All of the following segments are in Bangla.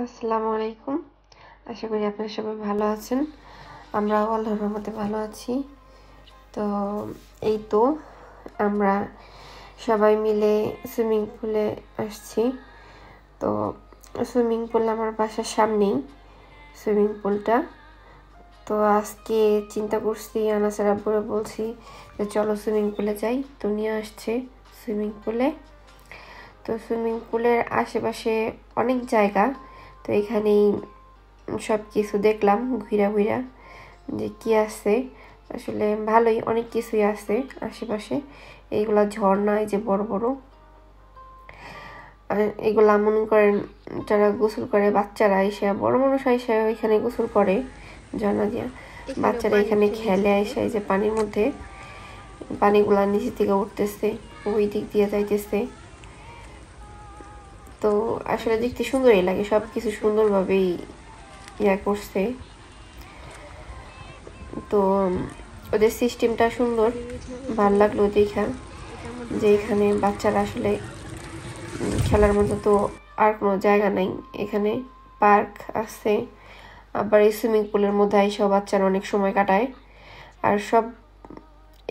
আসসালামু আলাইকুম। আশা করি আপনারা সবাই ভালো আছেন। আমরা আল্লাহর রহমতে ভালো আছি। তো এই তো আমরা সবাই মিলে সুইমিং পুলে আসছি। তো সুইমিং পুল আমার বাসার সামনেই সুইমিং পুলটা। তো আজকে চিন্তা করছি, আনাসের আব্বুরে বলছি যে চলো সুইমিং পুলে যাই। তো নিয়ে আসছে সুইমিং পুলে। তো সুইমিং পুলের আশেপাশে অনেক জায়গা। তো এখানেই সব কিছু দেখলাম ঘুরা ঘুরা যে কি আছে। আসলে ভালোই, অনেক কিছুই আছে আশেপাশে। এইগুলা ঝর্ণা, এই যে বড় বড়, আর এগুলা মনে করেন যারা গোসল করে বাচ্চারা এসে, বড় মানুষ এসে এখানে গোসল করে ঝর্ণা দিয়া। বাচ্চারা এখানে খেলে এসে, এই যে পানির মধ্যে পানিগুলা নিচে থেকে উঠতেছে, ওই দিক দিয়ে যাইতেছে। তো আসলে দেখতে সুন্দরই লাগে, সব কিছু সুন্দরভাবেই ইয়া করছে। তো ওদের সিস্টেমটা সুন্দর, ভাল লাগলো দেখা যে এখানে বাচ্চারা আসলে খেলার মতো তো আর কোনো জায়গা নাই। এখানে পার্ক আছে, আবার এই সুইমিং পুলের মধ্যে সব বাচ্চারা অনেক সময় কাটায়। আর সব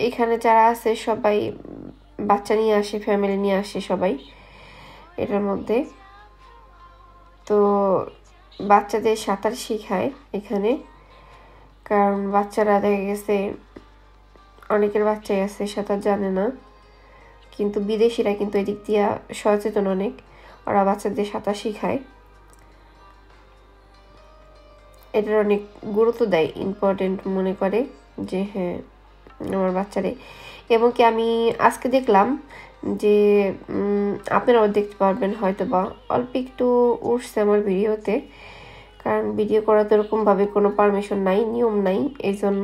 এখানে যারা আছে সবাই বাচ্চা নিয়ে আসে, ফ্যামিলি নিয়ে আসে সবাই এটার মধ্যে। তো বাচ্চাদের সাঁতার শেখায় এখানে, কারণ বাচ্চারা দেখা গেছে অনেকের বাচ্চাই আছে সাঁতার জানে না, কিন্তু বিদেশিরা কিন্তু এদিক দিয়ে সচেতন অনেক, ওরা বাচ্চাদের সাঁতার শেখায়। এটার অনেক গুরুত্ব দেয়, ইম্পর্টেন্ট মনে করে যে হ্যাঁ আমার বাচ্চারে। এবং কি আমি আজকে দেখলাম যে আপনারাও দেখতে পারবেন হয়তো বা, অল্প একটু উঠছে আমার ভিডিওতে, কারণ ভিডিও করা তো এরকমভাবে কোনো পারমিশন নাই, নিয়ম নাই, এই জন্য।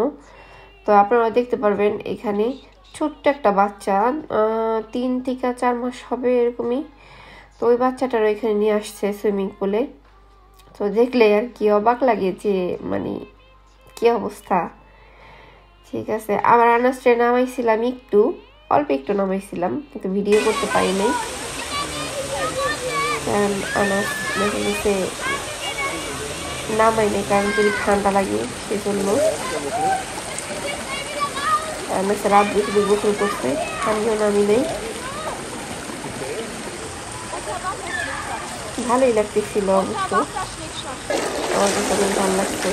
তো আপনারা দেখতে পারবেন এখানে ছোট্ট একটা বাচ্চা, 3 থেকে 4 মাস হবে এরকমই। তো ওই বাচ্চাটারও এখানে নিয়ে আসছে সুইমিং পুলে। তো দেখলে আর কি অবাক লাগে যে মানে কি অবস্থা। ঠিক আছে, আবার আনাসরে নামাইছিলাম একটু, অল্প একটু নামাইছিলাম, কিন্তু ভিডিও করতে পারি নাই, কারণ আনাস দেখা গেছে নামাই নাই, কারণ যদি ঠান্ডা লাগে সেজন্য। আনাসের আব্বু শুধু গোসল করছে, আমিও নামি নেই। ভালোই লাগতেছিল অবশ্য, আমার কাছে অনেক ভালো লাগছে।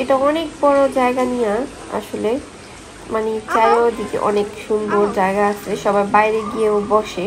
এটা অনেক বড় জায়গা নিয়ে আসলে, মানে চারিদিকে অনেক সুন্দর জায়গা আছে, সবাই বাইরে গিয়েও বসে।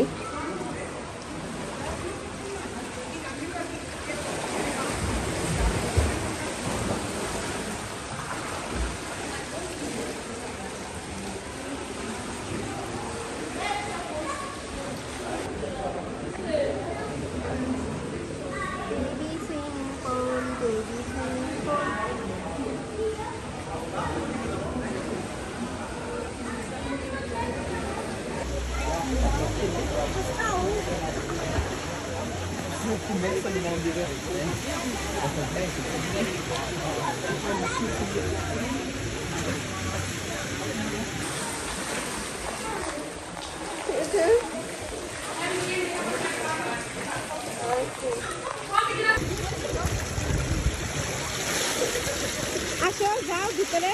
আসো, যাও ভিতরে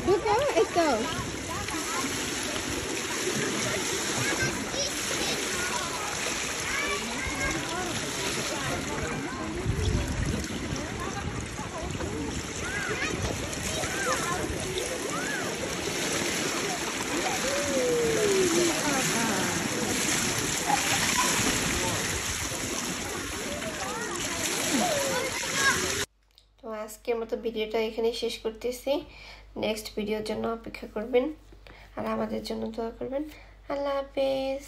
ঢুকো, এই তো। তো আজকের মতো ভিডিওটা এখানেই শেষ করতেছি। নেক্সট ভিডিওর জন্য অপেক্ষা করবেন, আর আমাদের জন্য দোয়া করবেন। আল্লাহ হাফেজ।